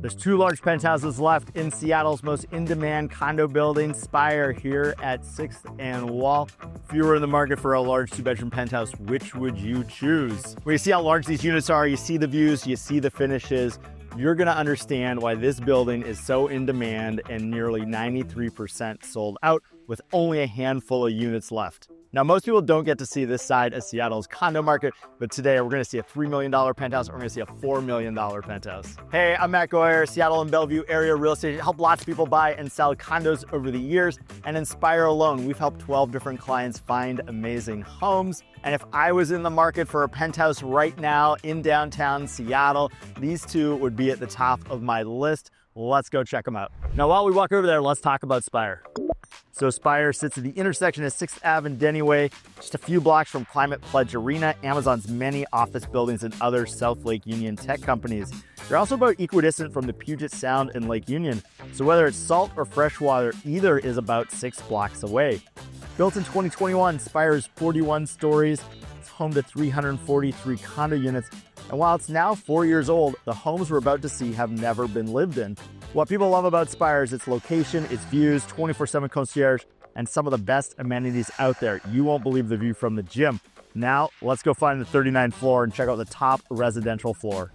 There's 2 large penthouses left in Seattle's most in-demand condo building, Spire, here at 6th and Wall. If you were in the market for a large 2-bedroom penthouse, which would you choose? When you see how large these units are, you see the views, you see the finishes, you're gonna understand why this building is so in demand and nearly 93% sold out with only a handful of units left. Now, most people don't get to see this side of Seattle's condo market, but today we're gonna see a $3 million penthouse, and we're gonna see a $4 million penthouse. Hey, I'm Matt Goyer, Seattle and Bellevue area real estate. Help lots of people buy and sell condos over the years, and in Spire alone, we've helped 12 different clients find amazing homes. And if I was in the market for a penthouse right now in downtown Seattle, these 2 would be at the top of my list. Let's go check them out. Now, while we walk over there, let's talk about Spire. So Spire sits at the intersection of 6th Ave and Denny Way, just a few blocks from Climate Pledge Arena, Amazon's many office buildings, and other South Lake Union tech companies. They're also about equidistant from the Puget Sound and Lake Union, so whether it's salt or freshwater, either is about 6 blocks away. Built in 2021, Spire is 41 stories. It's home to 343 condo units, and while it's now 4 years old, the homes we're about to see have never been lived in. What people love about Spire is its location, its views, 24/7 concierge, and some of the best amenities out there. You won't believe the view from the gym. Now, let's go find the 39th floor and check out the top residential floor.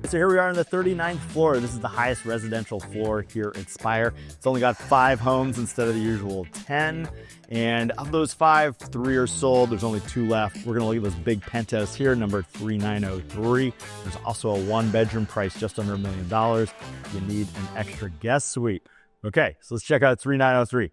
So here we are on the 39th floor. This is the highest residential floor here at Spire. It's only got 5 homes instead of the usual 10. And of those 5, 3 are sold. There's only 2 left. We're gonna look at this big penthouse here, number 3903. There's also a 1-bedroom price just under $1 million. You need an extra guest suite. Okay, so let's check out 3903.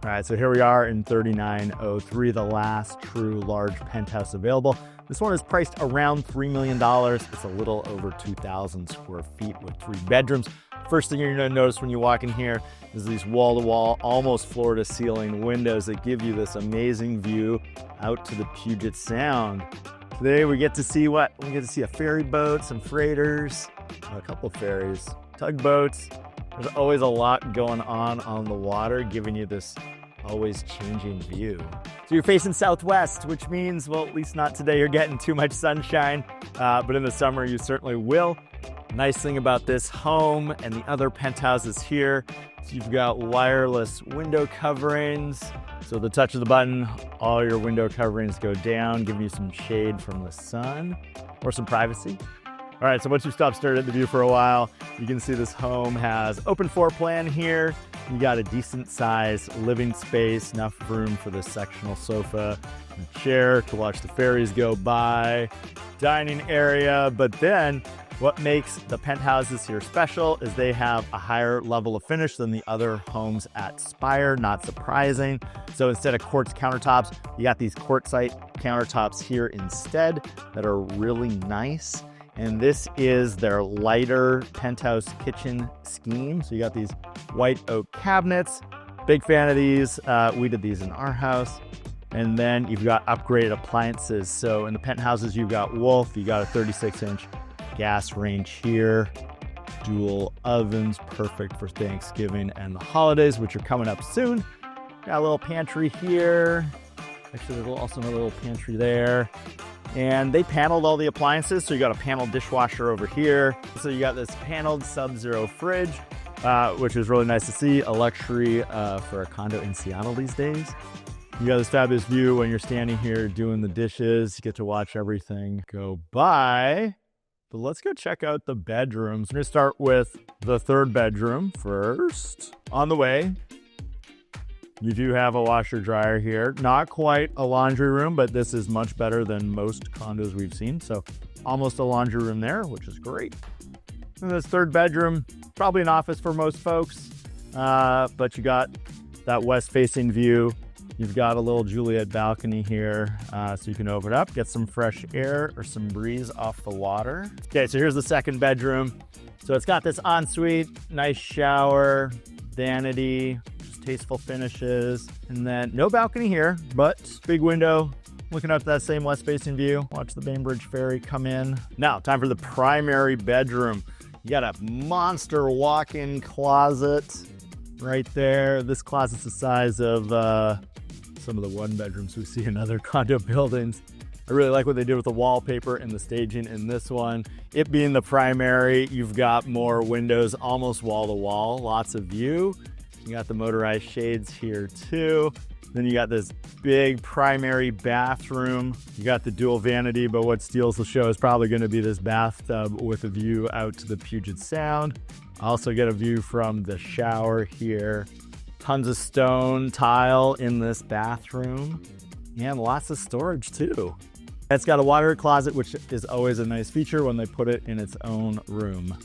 All right, so here we are in 3903, the last true large penthouse available. This one is priced around $3 million. It's a little over 2,000 square feet with 3 bedrooms. First thing you're gonna notice when you walk in here is these wall-to-wall, almost floor-to-ceiling windows that give you this amazing view out to the Puget Sound. Today we get to see what? We get to see a ferry boat, some freighters, a couple of ferries, tugboats. There's always a lot going on the water, giving you this always changing view. So you're facing southwest, which means, well, at least not today, you're getting too much sunshine, but in the summer you certainly will. Nice thing about this home and the other penthouses here, so you've got wireless window coverings. So the touch of the button, all your window coverings go down, giving you some shade from the sun or some privacy. All right, so once you stop staring at the view for a while, you can see this home has open floor plan here. You got a decent size living space, enough room for this sectional sofa and chair to watch the ferries go by, dining area. But then what makes the penthouses here special is they have a higher level of finish than the other homes at Spire, not surprising. So instead of quartz countertops, you got these quartzite countertops here instead that are really nice. And this is their lighter penthouse kitchen scheme. So you got these white oak cabinets. Big fan of these. We did these in our house. And then you've got upgraded appliances. So in the penthouses, you've got Wolf. You got a 36-inch gas range here. Dual ovens, perfect for Thanksgiving and the holidays, which are coming up soon. Got a little pantry here. Actually, there's also another little pantry there. And they paneled all the appliances, so you got a paneled dishwasher over here. So you got this paneled Sub-Zero fridge, which is really nice to see, a luxury for a condo in Seattle these days. You got this fabulous view when you're standing here doing the dishes. You get to watch everything go by. But let's go check out the bedrooms. We're gonna start with the 3rd bedroom first. On the way, you do have a washer dryer here. Not quite a laundry room, but this is much better than most condos we've seen. So almost a laundry room there, which is great. And this 3rd bedroom, probably an office for most folks, but you got that west-facing view. You've got a little Juliet balcony here, so you can open it up, get some fresh air or some breeze off the water. Okay, so here's the 2nd bedroom. So it's got this ensuite, nice shower, vanity, tasteful finishes, and then no balcony here, but big window looking out to that same west-facing view. Watch the Bainbridge Ferry come in. Now, time for the primary bedroom. You got a monster walk-in closet right there. This closet's the size of some of the one bedrooms we see in other condo buildings. I really like what they did with the wallpaper and the staging in this one. It being the primary, you've got more windows almost wall to wall, lots of view. You got the motorized shades here too. Then you got this big primary bathroom. You got the dual vanity, but what steals the show is probably going to be this bathtub with a view out to the Puget Sound. Also get a view from the shower here. Tons of stone tile in this bathroom and lots of storage too. It's got a water closet, which is always a nice feature when they put it in its own room.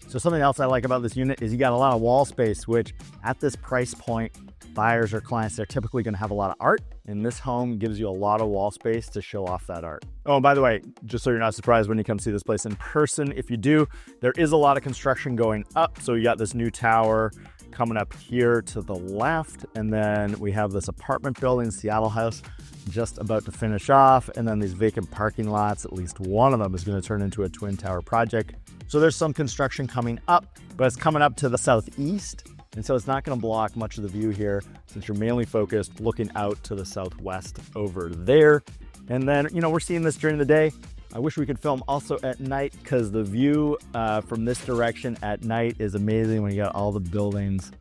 So something else I like about this unit is you got a lot of wall space, which at this price point, buyers or clients, they're typically going to have a lot of art. And this home gives you a lot of wall space to show off that art. Oh, and by the way, just so you're not surprised when you come see this place in person, if you do, there is a lot of construction going up. So you got this new tower coming up here to the left. And then we have this apartment building, Seattle House, just about to finish off. And then these vacant parking lots, at least one of them is going to turn into a twin tower project. So there's some construction coming up, but it's coming up to the southeast. And so it's not going to block much of the view here since you're mainly focused looking out to the southwest over there. And then, you know, we're seeing this during the day. I wish we could film also at night because the view from this direction at night is amazing when you got all the buildings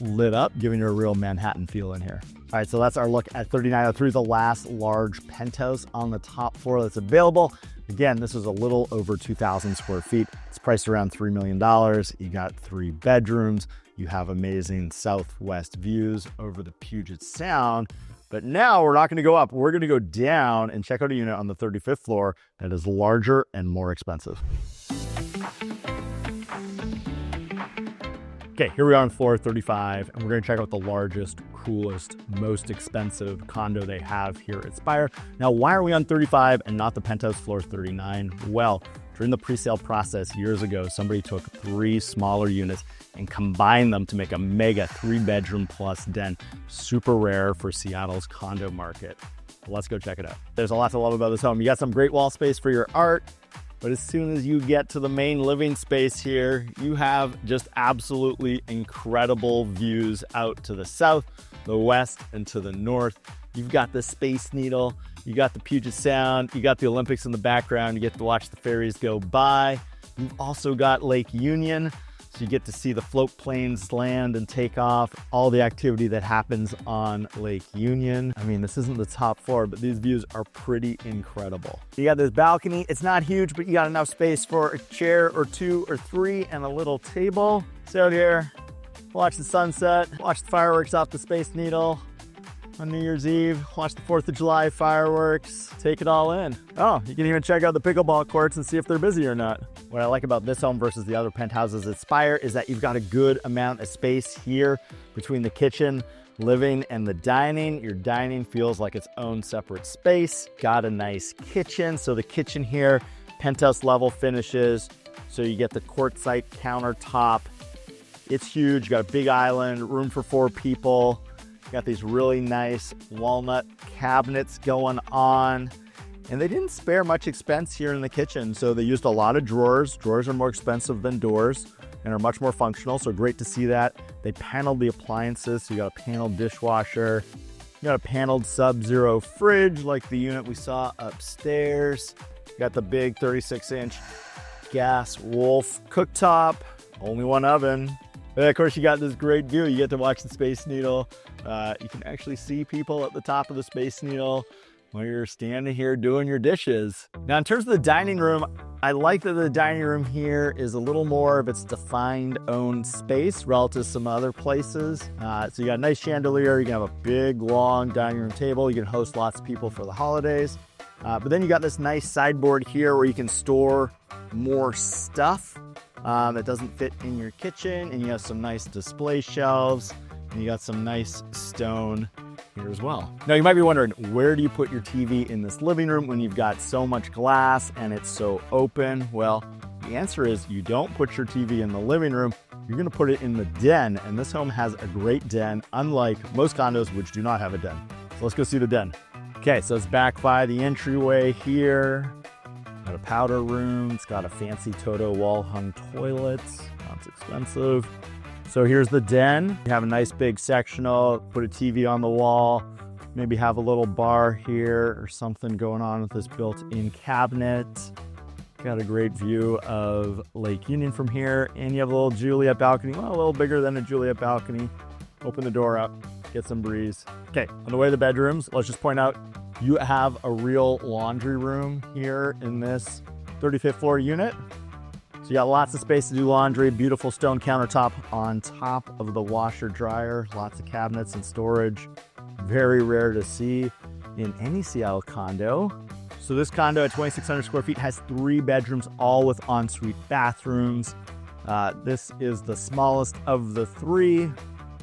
lit up, giving you a real Manhattan feel in here. All right, so that's our look at 3903, the last large penthouse on the top floor that's available. Again, this is a little over 2,000 square feet. It's priced around $3 million. You got 3 bedrooms. You have amazing southwest views over the Puget Sound. But now we're not going to go up. We're going to go down and check out a unit on the 35th floor that is larger and more expensive. Okay, here we are on floor 35, and we're going to check out the largest, coolest, most expensive condo they have here at Spire. Now, why are we on 35 and not the penthouse floor 39? Well, during the pre-sale process years ago, somebody took 3 smaller units and combined them to make a mega 3-bedroom plus den. Super rare for Seattle's condo market. Let's go check it out. There's a lot to love about this home. You got some great wall space for your art. But as soon as you get to the main living space here, you have just absolutely incredible views out to the south, the west, and to the north. You've got the Space Needle, you got the Puget Sound, you got the Olympics in the background, you get to watch the ferries go by. You've also got Lake Union, so you get to see the float planes land and take off, all the activity that happens on Lake Union. I mean, this isn't the top floor, but these views are pretty incredible. You got this balcony. It's not huge, but you got enough space for a chair or 2 or 3 and a little table. Sit out here, watch the sunset, watch the fireworks off the Space Needle. On New Year's Eve, watch the 4th of July fireworks, take it all in. Oh, you can even check out the pickleball courts and see if they're busy or not. What I like about this home versus the other penthouses at Spire is that you've got a good amount of space here between the kitchen, living, and the dining. Your dining feels like its own separate space. Got a nice kitchen. So the kitchen here, penthouse level finishes. So you get the quartzite countertop. It's huge, you got a big island, room for 4 people. Got these really nice walnut cabinets going on. And they didn't spare much expense here in the kitchen. So they used a lot of drawers. Drawers are more expensive than doors and are much more functional. So great to see that. They paneled the appliances. So you got a paneled dishwasher. You got a paneled Sub-Zero fridge like the unit we saw upstairs. You got the big 36-inch gas Wolf cooktop. Only one oven. And of course, you got this great view. You get to watch the Space Needle. You can actually see people at the top of the Space Needle while you're standing here doing your dishes. Now, in terms of the dining room, I like that the dining room here is a little more of its defined own space relative to some other places. So you got a nice chandelier. You can have a big, long dining room table. You can host lots of people for the holidays. But then you got this nice sideboard here where you can store more stuff that doesn't fit in your kitchen, and you have some nice display shelves, and you got some nice stone here as well. Now you might be wondering, where do you put your TV in this living room when you've got so much glass and it's so open? Well, the answer is you don't put your TV in the living room, you're gonna put it in the den, and this home has a great den, unlike most condos which do not have a den. So let's go see the den. Okay, so it's back by the entryway here. Got a powder room. It's got a fancy Toto wall-hung toilet. That's expensive. So here's the den. You have a nice big sectional. Put a TV on the wall. Maybe have a little bar here or something going on with this built-in cabinet. Got a great view of Lake Union from here, and you have a little Juliet balcony, well, a little bigger than a Juliet balcony. Open the door up, get some breeze. Okay, on the way to the bedrooms, let's just point out you have a real laundry room here in this 35th floor unit. So you got lots of space to do laundry, beautiful stone countertop on top of the washer dryer, lots of cabinets and storage. Very rare to see in any Seattle condo. So this condo at 2,600 square feet has 3 bedrooms, all with ensuite bathrooms. This is the smallest of the 3,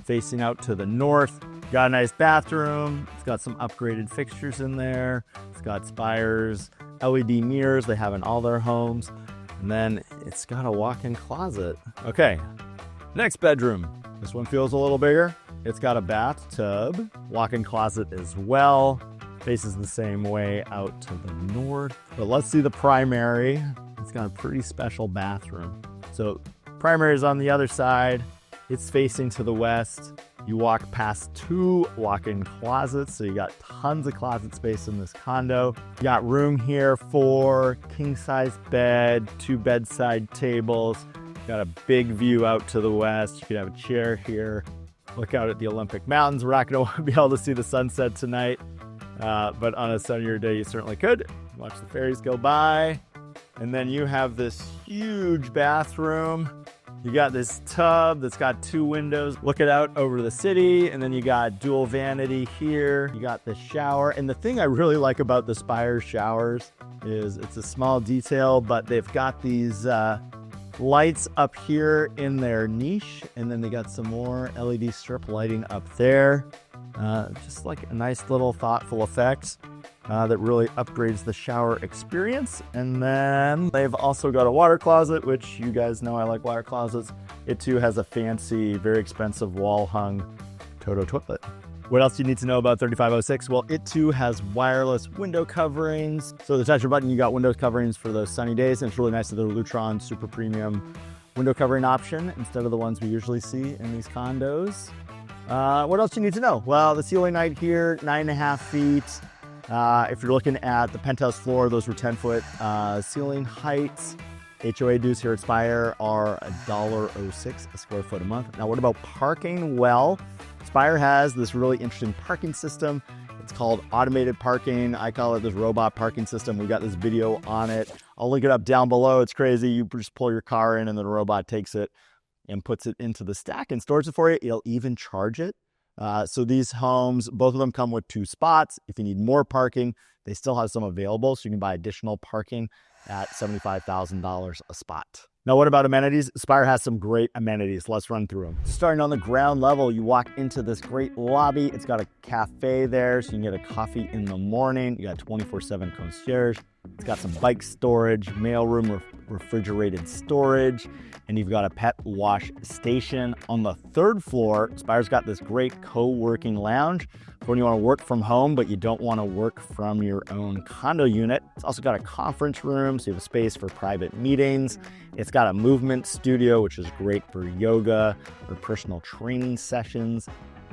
facing out to the north. Got a nice bathroom. It's got some upgraded fixtures in there. It's got Spire's LED mirrors they have in all their homes. And then it's got a walk-in closet. Okay, next bedroom. This one feels a little bigger. It's got a bathtub, walk-in closet as well. Faces the same way out to the north. But let's see the primary. It's got a pretty special bathroom. So primary is on the other side. It's facing to the west. You walk past 2 walk-in closets, so you got tons of closet space in this condo. You got room here for king-size bed, 2 bedside tables. You got a big view out to the west. You could have a chair here. Look out at the Olympic Mountains. We're not going to be able to see the sunset tonight, but on a sunnier day, you certainly could. Watch the ferries go by. And then you have this huge bathroom. You got this tub that's got 2 windows looking out over the city, and then you got dual vanity here. You got the shower, and the thing I really like about the Spire showers is it's a small detail, but they've got these lights up here in their niche, and then they got some more LED strip lighting up there. Just like a nice little thoughtful effect that really upgrades the shower experience. And then they've also got a water closet, which you guys know I like water closets. It too has a fancy, very expensive wall-hung Toto toilet. What else do you need to know about 3506? Well, it too has wireless window coverings. So the touch of a button, you got window coverings for those sunny days, and it's really nice that they're Lutron super premium window covering option instead of the ones we usually see in these condos. What else do you need to know? Well, the ceiling height here, 9.5 feet. If you're looking at the penthouse floor, those were 10-foot ceiling heights. HOA dues here at Spire are $1.06 a square foot a month. Now, what about parking? Well, Spire has this really interesting parking system. It's called automated parking. I call it this robot parking system. We got this video on it. I'll link it up down below. It's crazy. You just pull your car in and the robot takes it and puts it into the stack and stores it for you. It'll even charge it. So these homes, both of them come with 2 spots. If you need more parking, they still have some available, so you can buy additional parking at $75,000 a spot. Now, what about amenities? Spire has some great amenities. Let's run through them. Starting on the ground level, you walk into this great lobby. It's got a cafe there, so you can get a coffee in the morning. You got 24/7 concierge. It's got some bike storage, mailroom, refrigerated storage, and you've got a pet wash station. On the 3rd floor, Spire's got this great co-working lounge for when you want to work from home, but you don't want to work from your own condo unit. It's also got a conference room, so you have a space for private meetings. It's got a movement studio, which is great for yoga or personal training sessions.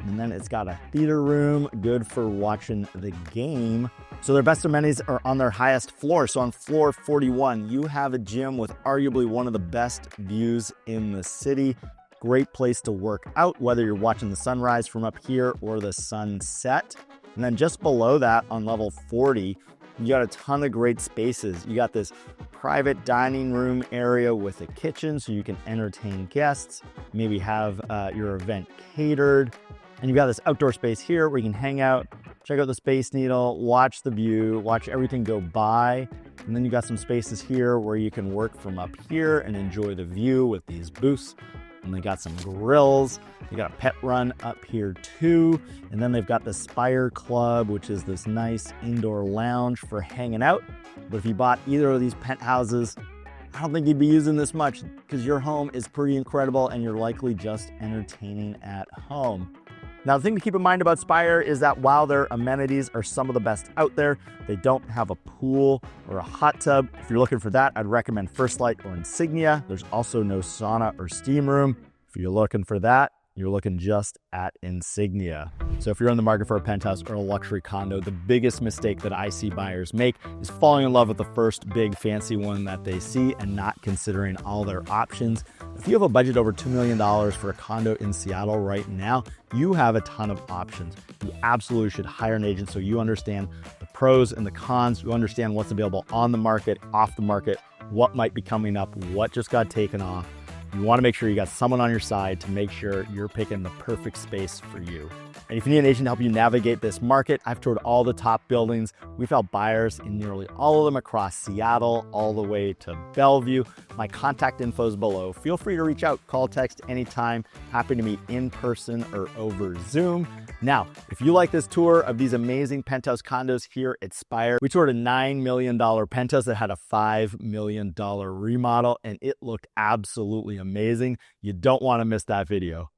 And then it's got a theater room, good for watching the game. So their best amenities are on their highest floor. So on floor 41, you have a gym with arguably one of the best views in the city. Great place to work out, whether you're watching the sunrise from up here or the sunset. And then just below that on level 40, you got a ton of great spaces. You got this private dining room area with a kitchen so you can entertain guests, maybe have your event catered. And you've got this outdoor space here where you can hang out, check out the Space Needle, watch the view, watch everything go by. And then you got some spaces here where you can work from up here and enjoy the view with these booths. And they got some grills. You got a pet run up here too. And then they've got the Spire Club, which is this nice indoor lounge for hanging out. But if you bought either of these penthouses, I don't think you'd be using this much because your home is pretty incredible and you're likely just entertaining at home. Now, the thing to keep in mind about Spire is that while their amenities are some of the best out there, they don't have a pool or a hot tub. If you're looking for that, I'd recommend First Light or Insignia. There's also no sauna or steam room. If you're looking for that, you're looking just at insignia. So if you're in the market for a penthouse or a luxury condo, the biggest mistake that I see buyers make is falling in love with the first big fancy one that they see and not considering all their options. If you have a budget over $2 million for a condo in Seattle right now, you have a ton of options. You absolutely should hire an agent so you understand the pros and the cons. You understand what's available on the market, off the market, what might be coming up, what just got taken off. You want to make sure you got someone on your side to make sure you're picking the perfect space for you. And if you need an agent to help you navigate this market, I've toured all the top buildings. We've helped buyers in nearly all of them across Seattle, all the way to Bellevue. My contact info is below. Feel free to reach out, call, text anytime. Happy to meet in person or over Zoom. Now, if you like this tour of these amazing penthouse condos here at Spire, we toured a $9 million penthouse that had a $5 million remodel, and it looked absolutely amazing. You don't want to miss that video.